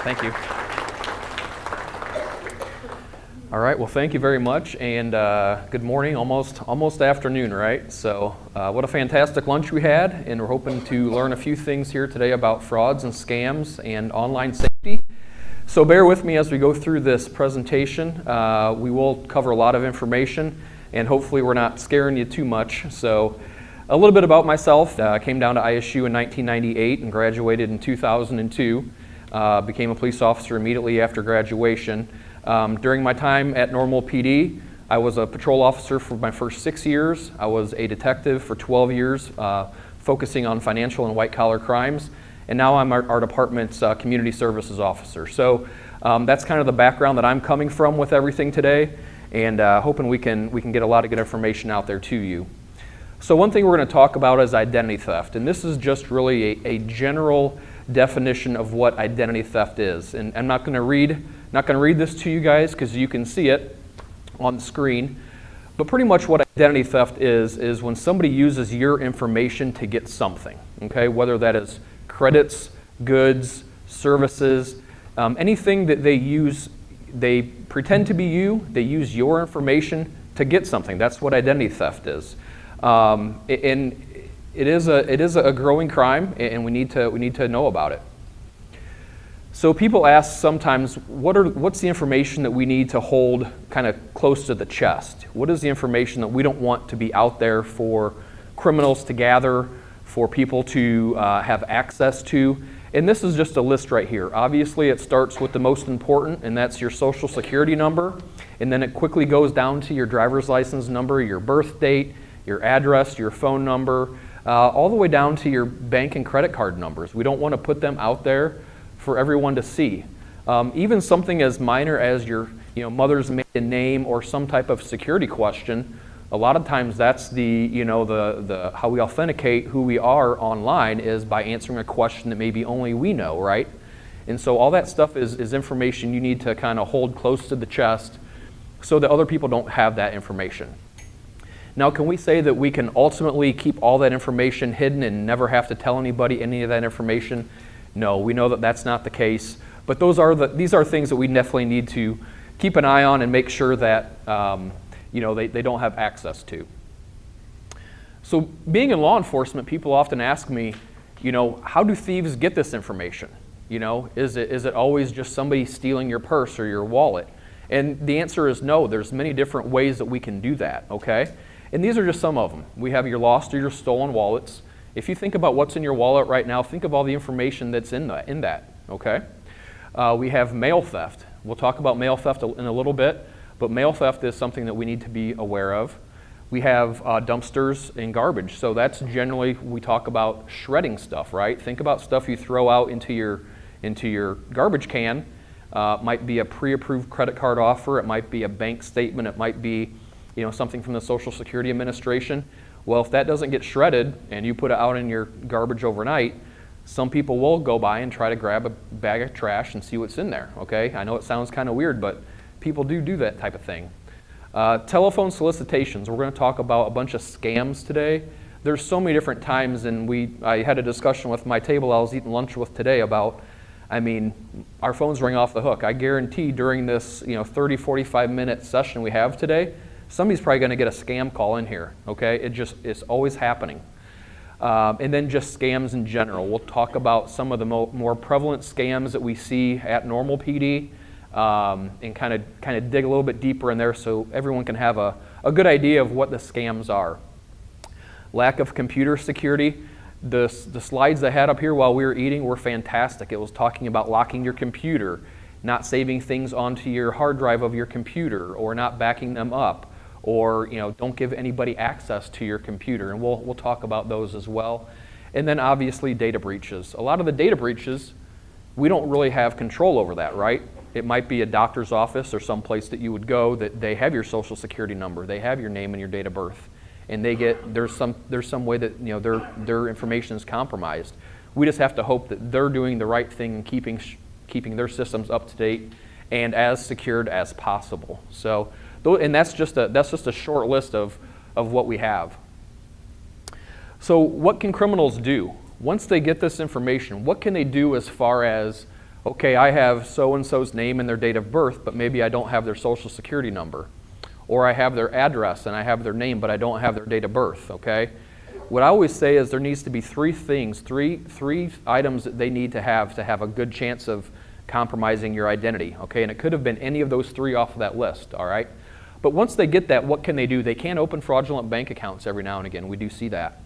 Thank you. All right, well, thank you very much, and good morning, almost afternoon, right? So what a fantastic lunch we had, and we're hoping to learn a few things here today about frauds and scams and online safety. So bear with me as we go through this presentation. We will cover a lot of information, and hopefully we're not scaring you too much. So a little bit about myself. I came down to ISU in 1998 and graduated in 2002. Became a police officer immediately after graduation. During my time at Normal PD, I was a patrol officer for my first 6 years. I was a detective for 12 years, focusing on financial and white-collar crimes. And now I'm our department's community services officer. So that's kind of the background that I'm coming from with everything today, and hoping we can get a lot of good information out there to you. So one thing we're going to talk about is identity theft, and this is just really a general definition of what identity theft is. And I'm not going to read this to you guys because you can see it on the screen. But pretty much what identity theft is when somebody uses your information to get something, okay? Whether that is credits, goods, services, anything that they use, they pretend to be you, they use your information to get something. That's what identity theft is. And it is a growing crime, and we need to know about it. So people ask sometimes, what's the information that we need to hold kind of close to the chest? What is the information that we don't want to be out there for criminals to gather, for people to have access to? And this is just a list right here. Obviously, it starts with the most important, and that's your social security number. And then it quickly goes down to your driver's license number, your birth date, your address, your phone number, all the way down to your bank and credit card numbers. We don't want to put them out there for everyone to see. Even something as minor as your mother's maiden name or some type of security question, a lot of times that's the how we authenticate who we are online is by answering a question that maybe only we know, right? And so all that stuff is information you need to kind of hold close to the chest so that other people don't have that information. Now, can we say that we can ultimately keep all that information hidden and never have to tell anybody any of that information? No, we know that that's not the case. But these are things that we definitely need to keep an eye on and make sure that they don't have access to. So being in law enforcement, people often ask me, how do thieves get this information? Is it always just somebody stealing your purse or your wallet? And the answer is no. There's many different ways that we can do that, okay? And these are just some of them. We have your lost or your stolen wallets. If you think about what's in your wallet right now, think of all the information that's in that, okay? We have mail theft. We'll talk about mail theft in a little bit, but mail theft is something that we need to be aware of. We have dumpsters and garbage. So that's generally, we talk about shredding stuff, right? Think about stuff you throw out into your garbage can. Might be a pre-approved credit card offer. It might be a bank statement. It might be something from the Social Security Administration. Well, if that doesn't get shredded and you put it out in your garbage overnight, some people will go by and try to grab a bag of trash and see what's in there, okay? I know it sounds kind of weird, but people do that type of thing. Telephone solicitations. We're going to talk about a bunch of scams today. There's so many different times, and I had a discussion with my table I was eating lunch with today about, our phones ring off the hook. I guarantee during this 30, 45 minute session we have today, somebody's probably going to get a scam call in here, okay? It's always happening. And then just scams in general. We'll talk about some of the more prevalent scams that we see at Normal PD, and kind of dig a little bit deeper in there so everyone can have a good idea of what the scams are. Lack of computer security. The slides I had up here while we were eating were fantastic. It was talking about locking your computer, not saving things onto your hard drive of your computer, or not backing them up, or don't give anybody access to your computer, and we'll talk about those as well. And then obviously data breaches. A lot of the data breaches, we don't really have control over that, right? It might be a doctor's office or some place that you would go that they have your social security number, they have your name and your date of birth, and there's some way that their information is compromised. We just have to hope that they're doing the right thing and keeping their systems up to date and as secured as possible. So, and that's just a short list of what we have. So what can criminals do? Once they get this information, what can they do as far as, Okay, I have so-and-so's name and their date of birth, but maybe I don't have their social security number. Or I have their address and I have their name, but I don't have their date of birth, okay? What I always say is there needs to be three things, three items that they need to have a good chance of compromising your identity, okay? And it could have been any of those three off of that list, all right? But once they get that, what can they do? They can open fraudulent bank accounts every now and again. We do see that.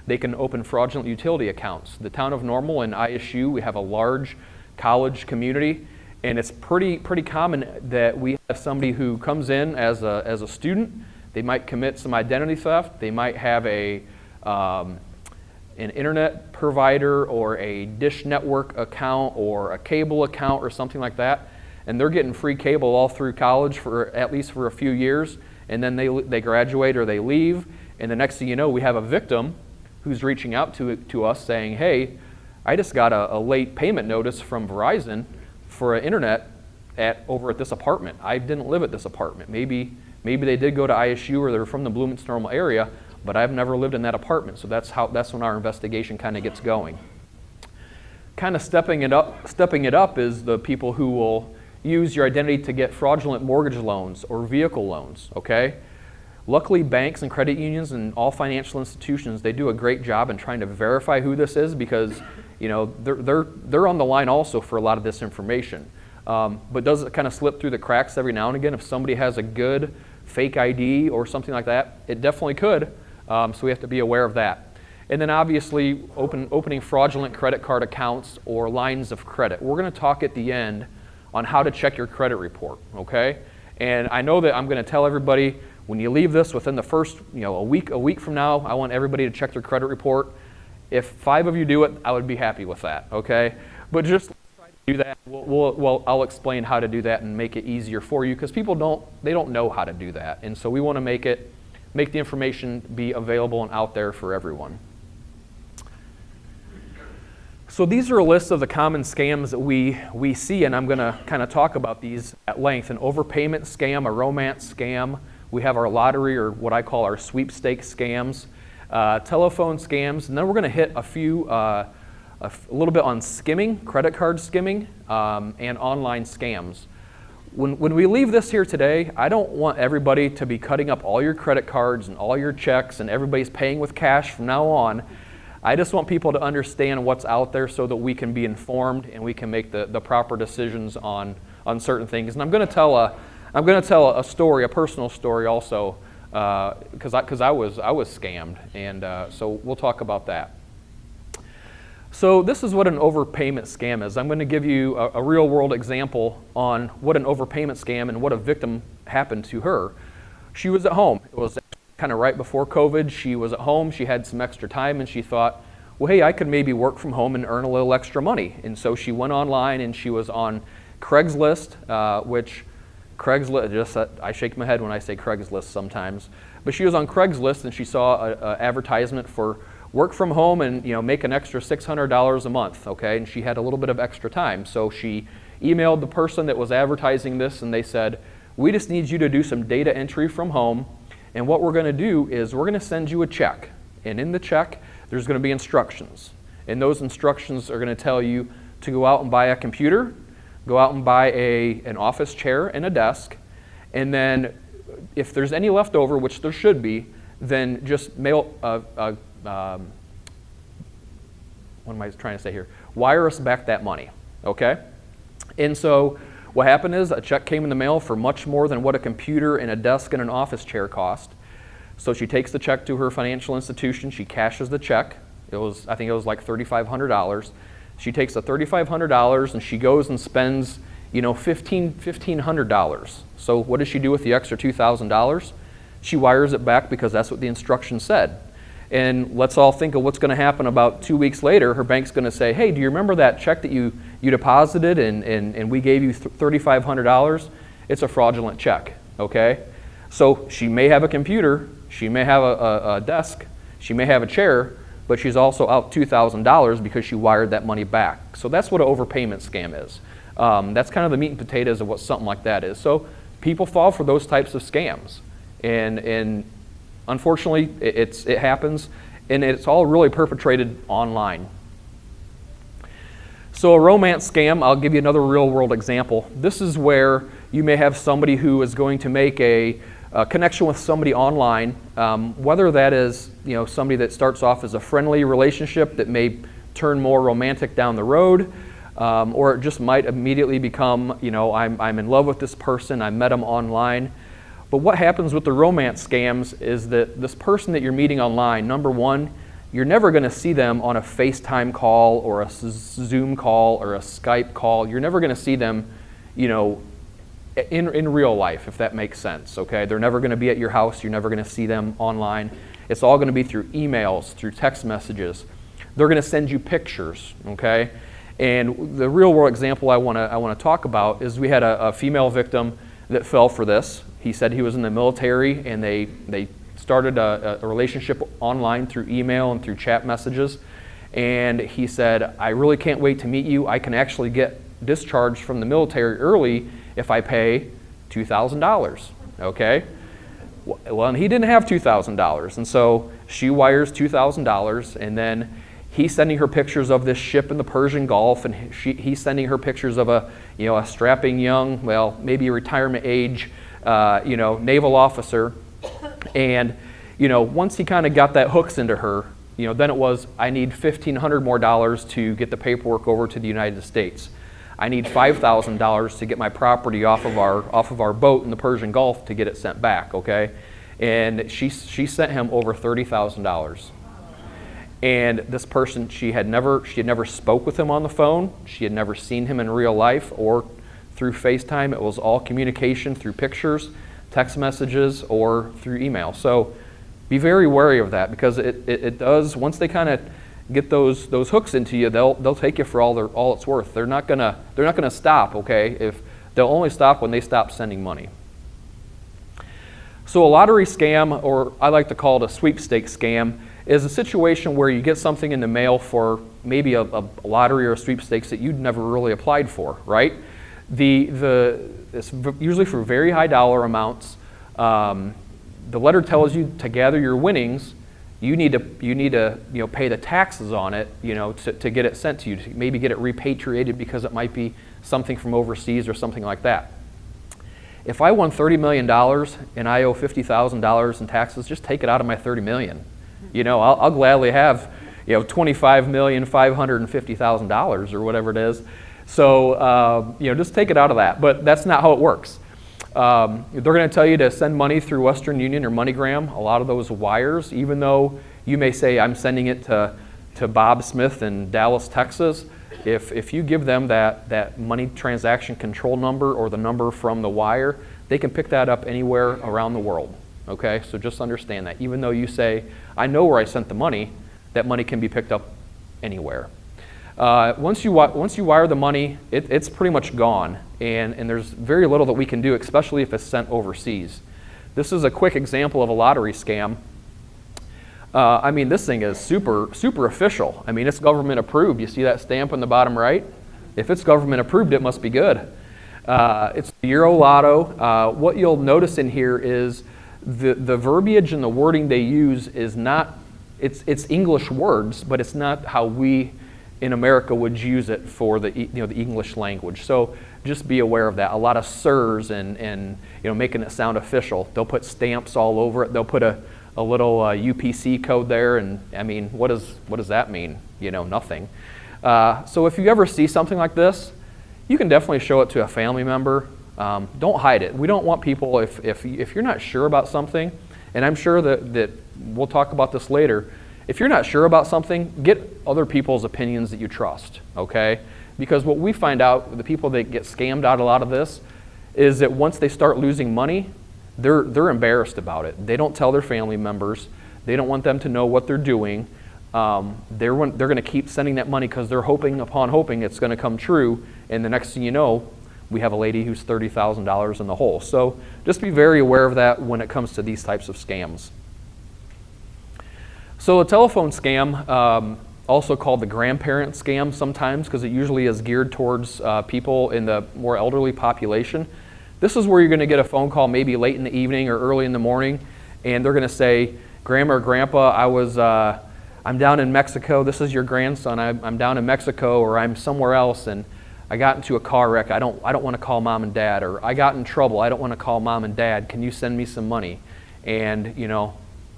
They can open fraudulent utility accounts. The town of Normal and ISU, we have a large college community, and it's pretty common that we have somebody who comes in as a student. They might commit some identity theft. They might have an internet provider or a Dish Network account or a cable account or something like that, and they're getting free cable all through college for at least for a few years, and then they graduate or they leave, and the next thing you know, we have a victim who's reaching out to us saying, hey, I just got a late payment notice from Verizon for an internet over at this apartment. I didn't live at this apartment. Maybe they did go to ISU or they're from the Bloomington-Normal area, but I've never lived in that apartment. So that's when our investigation kind of gets going. Kind of stepping it up is the people who will use your identity to get fraudulent mortgage loans or vehicle loans, okay? Luckily, banks and credit unions and all financial institutions, they do a great job in trying to verify who this is because, you know, they're on the line also for a lot of this information. But does it kind of slip through the cracks every now and again? If somebody has a good fake ID or something like that, it definitely could. So we have to be aware of that. And then obviously opening fraudulent credit card accounts or lines of credit. We're going to talk at the end on how to check your credit report, okay? And I know that I'm going to tell everybody when you leave this within the first, a week from now, I want everybody to check their credit report. If 5 of you do it, I would be happy with that, okay? But just try to do that. I'll explain how to do that and make it easier for you because people don't know how to do that. And so we want to make the information be available and out there for everyone. So these are a list of the common scams that we see, and I'm going to kind of talk about these at length. An overpayment scam, a romance scam. We have our lottery, or what I call our sweepstakes scams, telephone scams, and then we're going to hit a little bit on skimming, credit card skimming, and online scams. When we leave this here today, I don't want everybody to be cutting up all your credit cards and all your checks and everybody's paying with cash from now on. I just want people to understand what's out there so that we can be informed and we can make the proper decisions on certain things. And I'm going to tell a story, a personal story also, because I was scammed, and so we'll talk about that. So this is what an overpayment scam is. I'm going to give you a real-world example on what an overpayment scam and what a victim happened to her. She was at home. It was kind of right before COVID. She was at home. She had some extra time, and she thought, well, hey, I could maybe work from home and earn a little extra money. And so she went online, and she was on Craigslist, which Craigslist, I shake my head when I say Craigslist sometimes, but she was on Craigslist, and she saw an advertisement for work from home and make an extra $600 a month, okay? And she had a little bit of extra time. So she emailed the person that was advertising this, and they said, we just need you to do some data entry from home, and what we're going to do is we're going to send you a check. And in the check, there's going to be instructions. And those instructions are going to tell you to go out and buy a computer, go out and buy an office chair and a desk, and then if there's any left over, which there should be, then just mail what am I trying to say here? Wire us back that money, okay? And so what happened is a check came in the mail for much more than what a computer and a desk and an office chair cost. So she takes the check to her financial institution. She cashes the check. I think it was like $3,500. She takes the $3,500 and she goes and spends, $1,500. So what does she do with the extra $2,000? She wires it back because that's what the instructions said. And let's all think of what's going to happen about 2 weeks later. Her bank's going to say, hey, do you remember that check that you deposited and we gave you $3,500? It's a fraudulent check, okay? So she may have a computer, she may have a desk, she may have a chair, but she's also out $2,000 because she wired that money back. So that's what an overpayment scam is. That's kind of the meat and potatoes of what something like that is. So people fall for those types of scams. And unfortunately, it happens, and it's all really perpetrated online. So a romance scam, I'll give you another real world example. This is where you may have somebody who is going to make a connection with somebody online, whether that is somebody that starts off as a friendly relationship that may turn more romantic down the road, or it just might immediately become, I'm in love with this person, I met them online. But what happens with the romance scams is that this person that you're meeting online, number one, you're never going to see them on a FaceTime call or a Zoom call or a Skype call. You're never going to see them, in real life, if that makes sense, okay? They're never going to be at your house. You're never going to see them online. It's all going to be through emails, through text messages. They're going to send you pictures, okay? And the real world example I want to talk about is we had a female victim that fell for this. He said he was in the military, and they started a relationship online through email and through chat messages. And he said, I really can't wait to meet you. I can actually get discharged from the military early if I pay $2,000, okay? Well, and he didn't have $2,000, and so she wires $2,000, and then he's sending her pictures of this ship in the Persian Gulf, and he's sending her pictures of a strapping young, well, maybe retirement age, naval officer. And once he kind of got that hooks into her, then it was, I need $1,500 more to get the paperwork over to the United States. I need $5,000 to get my property off of our boat in the Persian Gulf to get it sent back, okay? And she sent him over $30,000. And this person, she had never spoke with him on the phone. She had never seen him in real life or through FaceTime. It was all communication through pictures, text messages, or through email. So be very wary of that, because it does, once they kind of get those hooks into you, they'll take you for all it's worth. They're not gonna stop, okay? If they'll only stop when they stop sending money. So a lottery scam, or I like to call it a sweepstakes scam, is a situation where you get something in the mail for maybe a lottery or a sweepstakes that you'd never really applied for, right? It's usually for very high dollar amounts. The letter tells you to gather your winnings. You need to pay the taxes on it, to get it sent to you, to maybe get it repatriated because it might be something from overseas or something like that. If I won $30 million and I owe $50,000 in taxes, just take it out of my $30 million. I'll gladly have $25,550,000 or whatever it is. So just take it out of that. But that's not how it works. They're going to tell you to send money through Western Union or MoneyGram. A lot of those wires, even though you may say I'm sending it to Bob Smith in Dallas, Texas, if you give them that money transaction control number or the number from the wire, they can pick that up anywhere around the world. Okay, so just understand that. Even though you say, I know where I sent the money, that money can be picked up anywhere. Once you wire the money, it's pretty much gone, and there's very little that we can do, especially if it's sent overseas. This is a quick example of a lottery scam. This thing is super official. It's government approved. You see that stamp on the bottom right? If it's government approved, it must be good. It's the Euro Lotto. What you'll notice in here is the verbiage and the wording they use is not, it's English words, but it's not how we in America would use it for the English language. So just be aware of that. A lot of sirs and making it sound official. They'll put stamps all over it. They'll put a little UPC code there, and what does that mean? Nothing. So if you ever see something like this, you can definitely show it to a family member. Don't hide it. We don't want people, if you're not sure about something, and I'm sure that we'll talk about this later, if you're not sure about something, get other people's opinions that you trust, okay? Because what we find out, the people that get scammed out a lot of this, is that once they start losing money, they're embarrassed about it. They don't tell their family members. They don't want them to know what they're doing. They're going to keep sending that money because they're hoping it's going to come true, and the next thing you know, we have a lady who's $30,000 in the hole. So just be very aware of that when it comes to these types of scams. So a telephone scam, also called the grandparent scam sometimes, because it usually is geared towards people in the more elderly population. This is where you're going to get a phone call maybe late in the evening or early in the morning, and they're going to say, Grandma or Grandpa, I'm down in Mexico, this is your grandson, I'm down in Mexico, or I'm somewhere else and I got into a car wreck, I don't want to call mom and dad, or I got in trouble, I don't want to call mom and dad, can you send me some money? And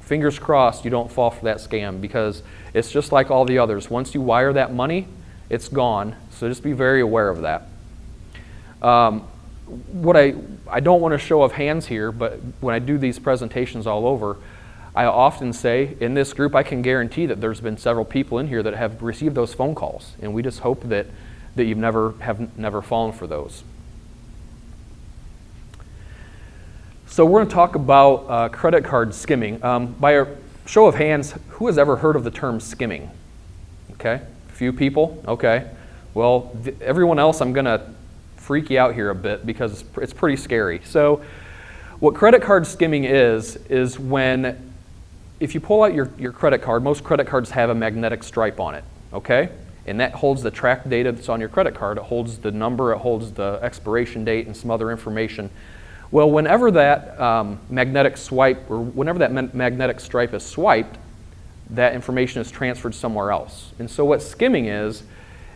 fingers crossed you don't fall for that scam, because it's just like all the others. Once you wire that money, it's gone, so just be very aware of that. What I don't want to show of hands here, but when I do these presentations all over, I often say, in this group, I can guarantee that there's been several people in here that have received those phone calls, and we just hope that you've never fallen for those. So we're going to talk about credit card skimming. By a show of hands, who has ever heard of the term skimming? Okay, a few people. Okay, well, everyone else, I'm going to freak you out here a bit because it's pretty scary. So what credit card skimming is when, if you pull out your credit card, most credit cards have a magnetic stripe on it, okay? And that holds the track data that's on your credit card. It holds the number, it holds the expiration date and some other information. Well, whenever that magnetic swipe, or whenever that magnetic stripe is swiped, that information is transferred somewhere else. And so what skimming is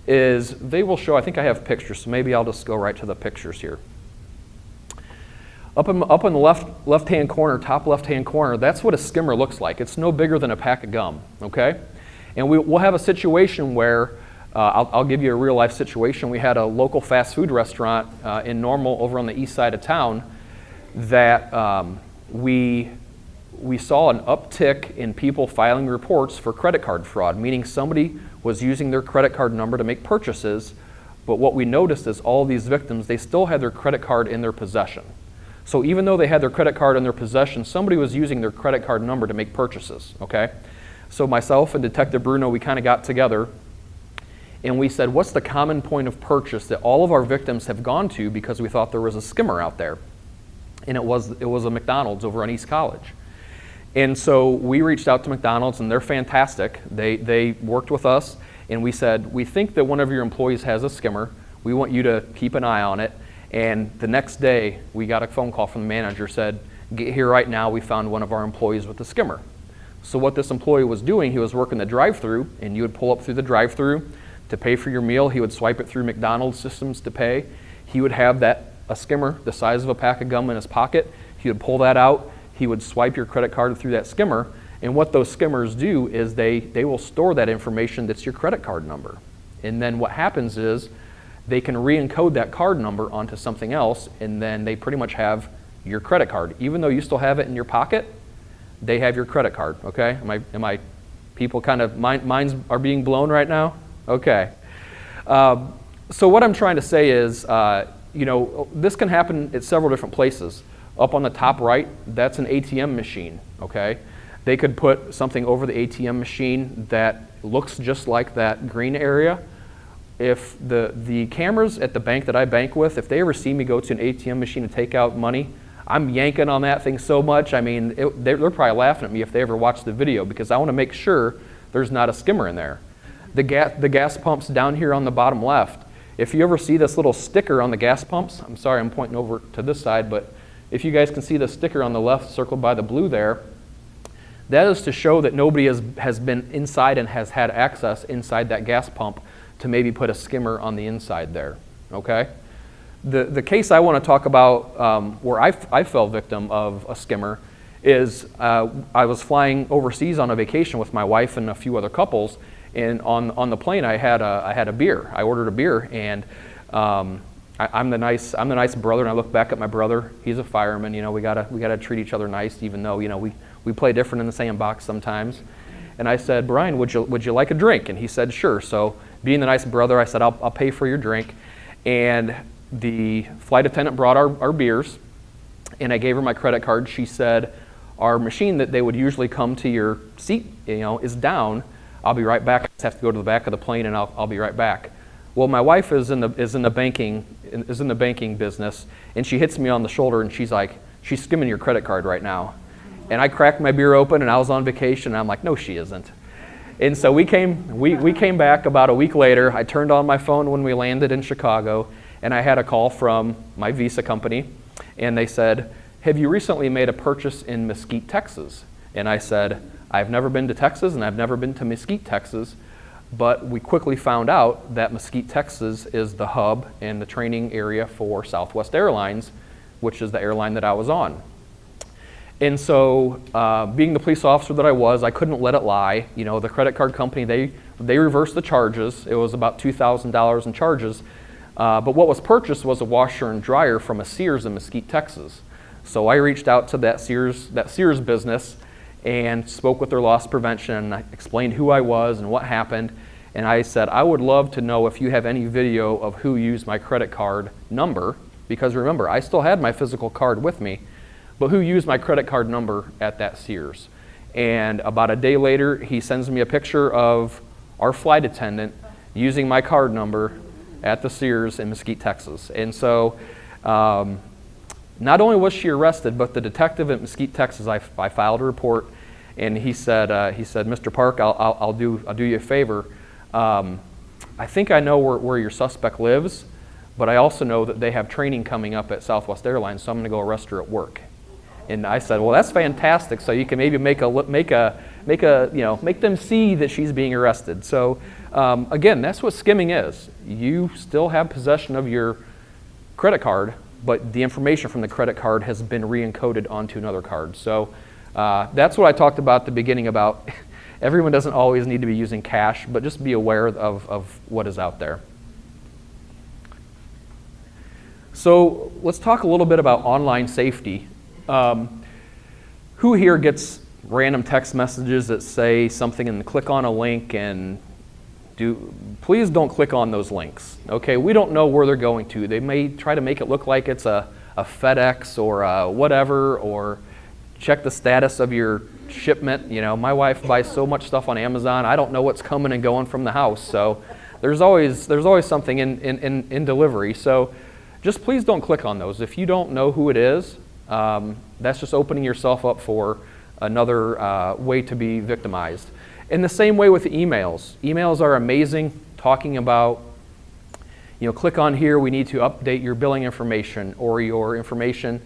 they will show, I think I have pictures, so maybe I'll just go right to the pictures here. Up in the left-hand corner, top left-hand corner, that's what a skimmer looks like. It's no bigger than a pack of gum, okay? And we'll have a situation where, I'll give you a real-life situation. We had a local fast food restaurant in Normal over on the east side of town that we saw an uptick in people filing reports for credit card fraud, meaning somebody was using their credit card number to make purchases, but what we noticed is all these victims, they still had their credit card in their possession. So even though they had their credit card in their possession, somebody was using their credit card number to make purchases, okay? So myself and Detective Bruno, we kind of got together and we said, what's the common point of purchase that all of our victims have gone to because we thought there was a skimmer out there? And it was a McDonald's over on East College. And so we reached out to McDonald's, and they're fantastic. They worked with us, and we said, we think that one of your employees has a skimmer. We want you to keep an eye on it. And the next day, we got a phone call from the manager, said, get here right now, we found one of our employees with a skimmer. So what this employee was doing, he was working the drive-thru, and you would pull up through the drive-thru to pay for your meal. He would swipe it through McDonald's systems to pay. He would have a skimmer the size of a pack of gum in his pocket. He would pull that out. He would swipe your credit card through that skimmer. And what those skimmers do is they will store that information that's your credit card number. And then what happens is they can re-encode that card number onto something else, and then they pretty much have your credit card. Even though you still have it in your pocket, they have your credit card, okay? Am I people kind of, minds are being blown right now? Okay. So what I'm trying to say is, this can happen at several different places. Up on the top right, that's an ATM machine, okay? They could put something over the ATM machine that looks just like that green area. If the cameras at the bank that I bank with, if they ever see me go to an ATM machine and take out money, I'm yanking on that thing so much, I mean, they're probably laughing at me if they ever watch the video, because I want to make sure there's not a skimmer in there. The gas pumps down here on the bottom left, if you ever see this little sticker on the gas pumps, I'm sorry, I'm pointing over to this side, but if you guys can see the sticker on the left circled by the blue there, that is to show that nobody has been inside and has had access inside that gas pump to maybe put a skimmer on the inside there, okay? The case I want to talk about where I fell victim of a skimmer is I was flying overseas on a vacation with my wife and a few other couples, and on the plane I had a beer. I ordered a beer, and I'm the nice brother, and I look back at my brother. He's a fireman. We gotta treat each other nice, even though we play different in the same box sometimes. And I said, Brian, would you like a drink? And he said, sure. So being the nice brother, I said, I'll pay for your drink. And the flight attendant brought our beers, and I gave her my credit card. She said, our machine that they would usually come to your seat, is down. I'll be right back. I just have to go to the back of the plane, and I'll be right back. Well, my wife is in the banking business, and she hits me on the shoulder, and she's like, she's skimming your credit card right now. And I cracked my beer open, and I was on vacation, and I'm like, no, she isn't. And so we came back about a week later. I turned on my phone when we landed in Chicago, and I had a call from my Visa company, and they said, have you recently made a purchase in Mesquite, Texas? And I said, I've never been to Texas and I've never been to Mesquite, Texas, but we quickly found out that Mesquite, Texas is the hub and the training area for Southwest Airlines, which is the airline that I was on. And so, being the police officer that I was, I couldn't let it lie. You know, the credit card company, they reversed the charges. It was about $2,000 in charges. But what was purchased was a washer and dryer from a Sears in Mesquite, Texas. So I reached out to that Sears business and spoke with their loss prevention, and I explained who I was and what happened. And I said, I would love to know if you have any video of who used my credit card number, because remember, I still had my physical card with me, but who used my credit card number at that Sears. And about a day later, he sends me a picture of our flight attendant using my card number at the Sears in Mesquite, Texas. And so not only was she arrested, but the detective at Mesquite, Texas, I filed a report, and he said, Mr. Park, I'll do you a favor. I think I know where your suspect lives, but I also know that they have training coming up at Southwest Airlines, so I'm going to go arrest her at work. And I said, well, that's fantastic. So you can maybe make them see that she's being arrested. So again, that's what skimming is. You still have possession of your credit card, but the information from the credit card has been re-encoded onto another card. So that's what I talked about at the beginning about everyone doesn't always need to be using cash, but just be aware of what is out there. So let's talk a little bit about online safety. Who here gets random text messages that say something and click on a link and please don't click on those links. Okay, we don't know where they're going to. They may try to make it look like it's a FedEx or a whatever, or check the status of your shipment. You know, my wife buys so much stuff on Amazon, I don't know what's coming and going from the house. So there's always something in delivery. So just please don't click on those. If you don't know who it is, that's just opening yourself up for another way to be victimized. In the same way with the emails. Emails are amazing, talking about, you know, click on here, we need to update your billing information or your information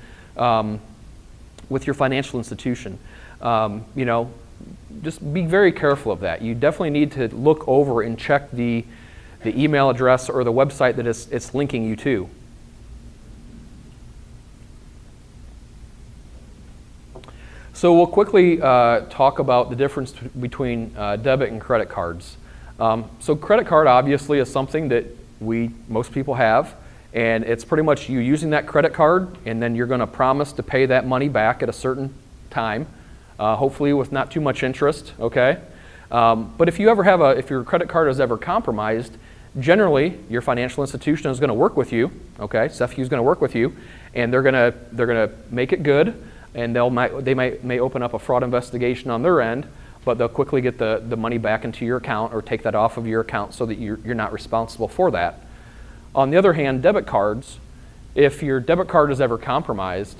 with your financial institution. You know, just be very careful of that. You definitely need to look over and check the email address or the website that it's linking you to. So we'll quickly talk about the difference between debit and credit cards. So credit card obviously is something that most people have, and it's pretty much you using that credit card, and then you're going to promise to pay that money back at a certain time, hopefully with not too much interest. Okay, but if your credit card is ever compromised, generally your financial institution is going to work with you. Okay, CEFU is going to work with you, and they're going to make it good. And they may open up a fraud investigation on their end, but they'll quickly get the money back into your account or take that off of your account so that you're not responsible for that. On the other hand, debit cards, if your debit card is ever compromised,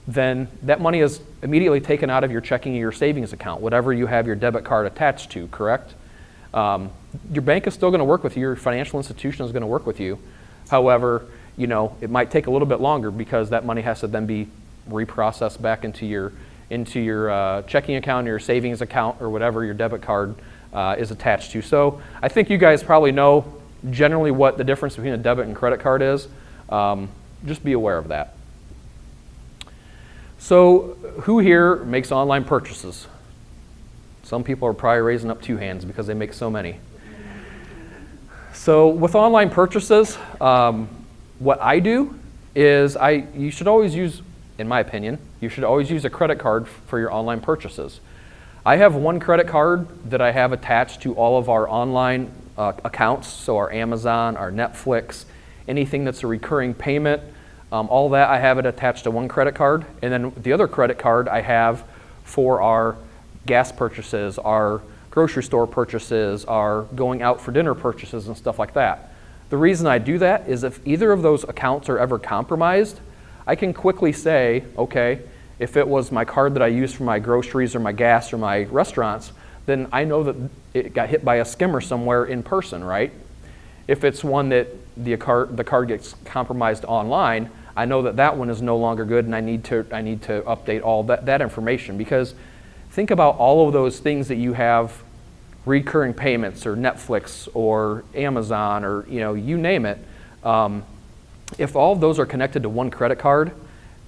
then that money is immediately taken out of your checking or your savings account, whatever you have your debit card attached to, correct? Your bank is still going to work with you, your financial institution is going to work with you. However, you know, it might take a little bit longer because that money has to then be reprocessed back into your checking account or your savings account or whatever your debit card is attached to. So I think you guys probably know generally what the difference between a debit and credit card is. Just be aware of that. So who here makes online purchases? Some people are probably raising up two hands because they make so many. So with online purchases, what I do is you should always use, in my opinion, you should always use a credit card for your online purchases. I have one credit card that I have attached to all of our online accounts, so our Amazon, our Netflix, anything that's a recurring payment, all that I have it attached to one credit card. And then the other credit card I have for our gas purchases, our grocery store purchases, our going out for dinner purchases and stuff like that. The reason I do that is if either of those accounts are ever compromised, I can quickly say, okay, if it was my card that I use for my groceries or my gas or my restaurants, then I know that it got hit by a skimmer somewhere in person, right? If it's one that the card gets compromised online, I know that that one is no longer good, and I need to update all that information, because think about all of those things that you have, recurring payments or Netflix or Amazon or you name it. If all of those are connected to one credit card,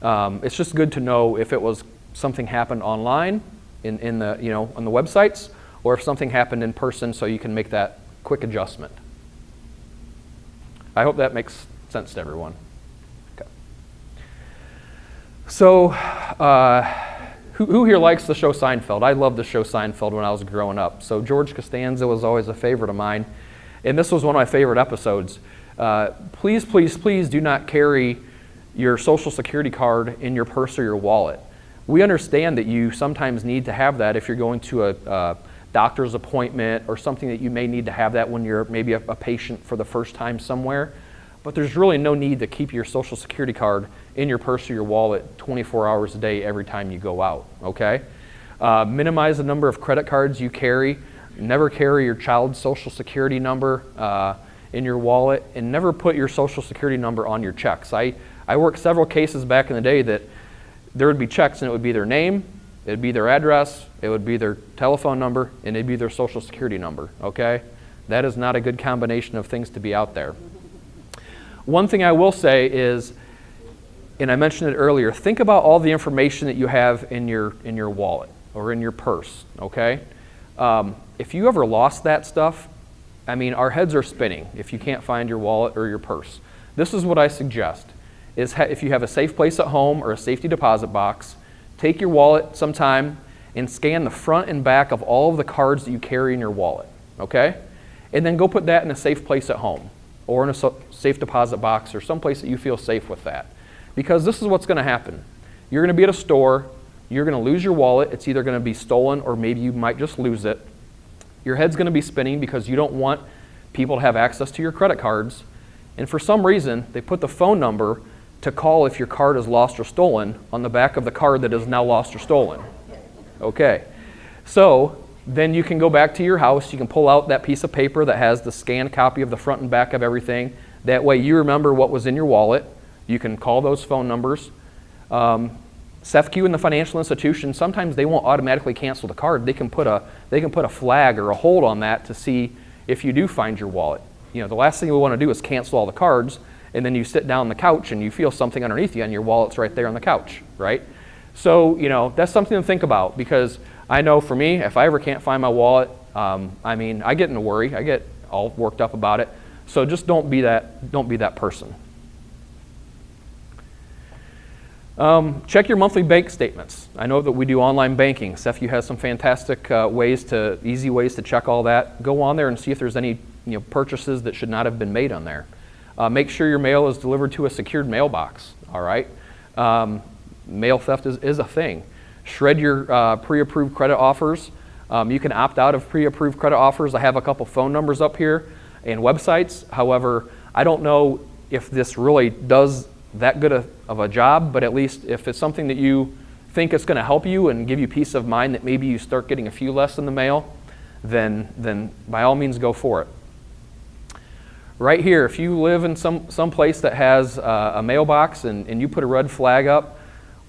it's just good to know if it was something happened online in the on the websites, or if something happened in person, so you can make that quick adjustment. I hope that makes sense to everyone. Okay. So, who here likes the show Seinfeld? I loved the show Seinfeld when I was growing up. So George Costanza was always a favorite of mine, and this was one of my favorite episodes. Please, please, please do not carry your Social Security card in your purse or your wallet. We understand that you sometimes need to have that if you're going to a doctor's appointment or something that you may need to have that when you're maybe a patient for the first time somewhere. But there's really no need to keep your Social Security card in your purse or your wallet 24 hours a day every time you go out, okay? Minimize the number of credit cards you carry. Never carry your child's Social Security number in your wallet, and never put your Social Security number on your checks. I worked several cases back in the day that there would be checks and it would be their name, it would be their address, it would be their telephone number, and it'd be their Social Security number, okay? That is not a good combination of things to be out there. One thing I will say is, and I mentioned it earlier, think about all the information that you have in your wallet or in your purse, okay? If you ever lost that stuff, I mean, our heads are spinning if you can't find your wallet or your purse. This is what I suggest, is if you have a safe place at home or a safety deposit box, take your wallet sometime and scan the front and back of all of the cards that you carry in your wallet, okay? And then go put that in a safe place at home or in a safe deposit box or someplace that you feel safe with that. Because this is what's going to happen. You're going to be at a store, you're going to lose your wallet, it's either going to be stolen or maybe you might just lose it. Your head's going to be spinning because you don't want people to have access to your credit cards. And for some reason, they put the phone number to call if your card is lost or stolen on the back of the card that is now lost or stolen. Okay. So then you can go back to your house, you can pull out that piece of paper that has the scanned copy of the front and back of everything. That way you remember what was in your wallet. You can call those phone numbers. SEFCU and the financial institution, sometimes they won't automatically cancel the card. They can put a flag or a hold on that to see if you do find your wallet. The last thing we want to do is cancel all the cards, and then you sit down on the couch and you feel something underneath you and your wallet's right there on the couch, right? So, that's something to think about, because I know for me, if I ever can't find my wallet, I get in a worry. I get all worked up about it. So just don't be that person. Check your monthly bank statements. I know that we do online banking. SEFCU has some fantastic easy ways to check all that. Go on there and see if there's any purchases that should not have been made on there. Make sure your mail is delivered to a secured mailbox, all right? Mail theft is a thing. Shred your pre-approved credit offers. You can opt out of pre-approved credit offers. I have a couple phone numbers up here and websites. However, I don't know if this really does that good of a job, but at least if it's something that you think is going to help you and give you peace of mind that maybe you start getting a few less in the mail, then by all means go for it. Right here, if you live in some place that has a mailbox and you put a red flag up,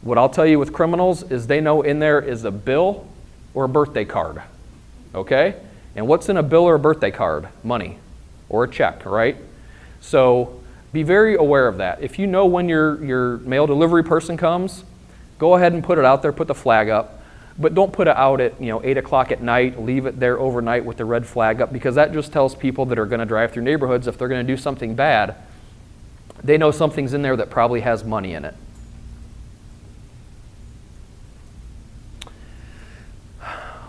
what I'll tell you with criminals is they know in there is a bill or a birthday card, okay? And what's in a bill or a birthday card? Money or a check, right? So be very aware of that. If you know when your mail delivery person comes, go ahead and put it out there, put the flag up, but don't put it out at 8 o'clock at night, leave it there overnight with the red flag up, because that just tells people that are going to drive through neighborhoods, if they're going to do something bad, they know something's in there that probably has money in it.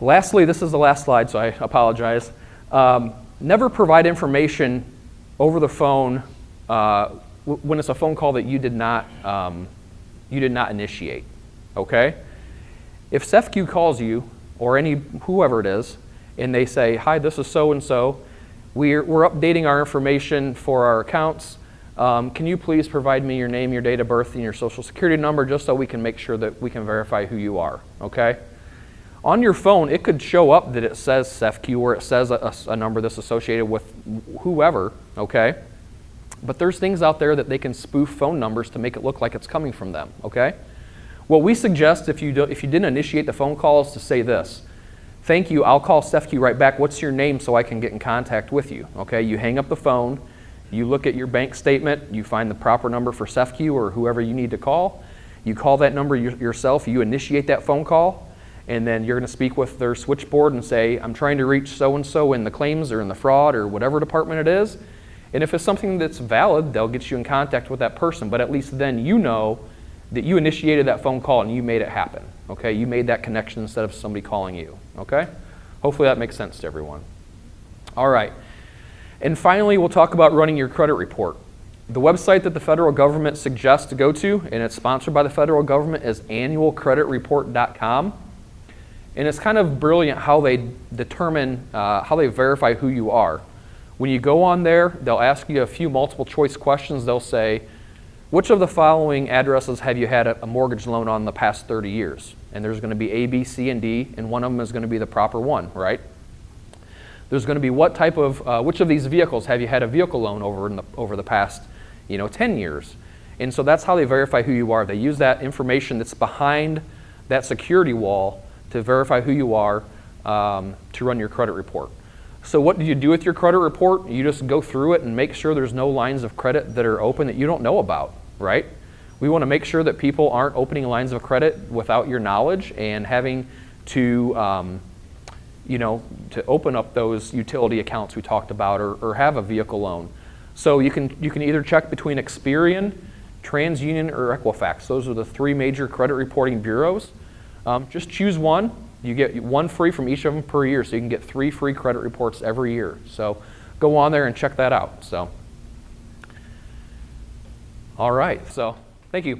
Lastly, this is the last slide, so I apologize. Never provide information over the phone when it's a phone call that you did not initiate. Okay? If SEFCU calls you, or whoever it is, and they say, "Hi, this is so and so. We're updating our information for our accounts. Can you please provide me your name, your date of birth, and your Social Security number, just so we can make sure that we can verify who you are." Okay? On your phone, it could show up that it says SEFCU, or it says a number that's associated with whoever, okay? But there's things out there that they can spoof phone numbers to make it look like it's coming from them, okay? What we suggest if you didn't initiate the phone call is to say this: thank you, I'll call SEFCU right back. What's your name so I can get in contact with you? Okay, you hang up the phone, you look at your bank statement, you find the proper number for SEFCU or whoever you need to call. You call that number yourself, you initiate that phone call, and then you're going to speak with their switchboard and say, I'm trying to reach so-and-so in the claims or in the fraud or whatever department it is. And if it's something that's valid, they'll get you in contact with that person. But at least then you know that you initiated that phone call and you made it happen. Okay, you made that connection instead of somebody calling you. Okay, hopefully that makes sense to everyone. All right, and finally we'll talk about running your credit report. The website that the federal government suggests to go to, and it's sponsored by the federal government, is annualcreditreport.com. And it's kind of brilliant how they determine, how they verify who you are. When you go on there, they'll ask you a few multiple choice questions. They'll say, which of the following addresses have you had a mortgage loan on the past 30 years? And there's going to be A, B, C, and D, and one of them is going to be the proper one, right? There's going to be what type of, which of these vehicles have you had a vehicle loan over the past, 10 years? And so that's how they verify who you are. They use that information that's behind that security wall to verify who you are, to run your credit report. So what do you do with your credit report? You just go through it and make sure there's no lines of credit that are open that you don't know about, right? We want to make sure that people aren't opening lines of credit without your knowledge and having to, to open up those utility accounts we talked about or have a vehicle loan. So you can either check between Experian, TransUnion, or Equifax. Those are the three major credit reporting bureaus. Just choose one. You get one free from each of them per year, so you can get 3 free credit reports every year. So go on there and check that out. So, all right. So thank you.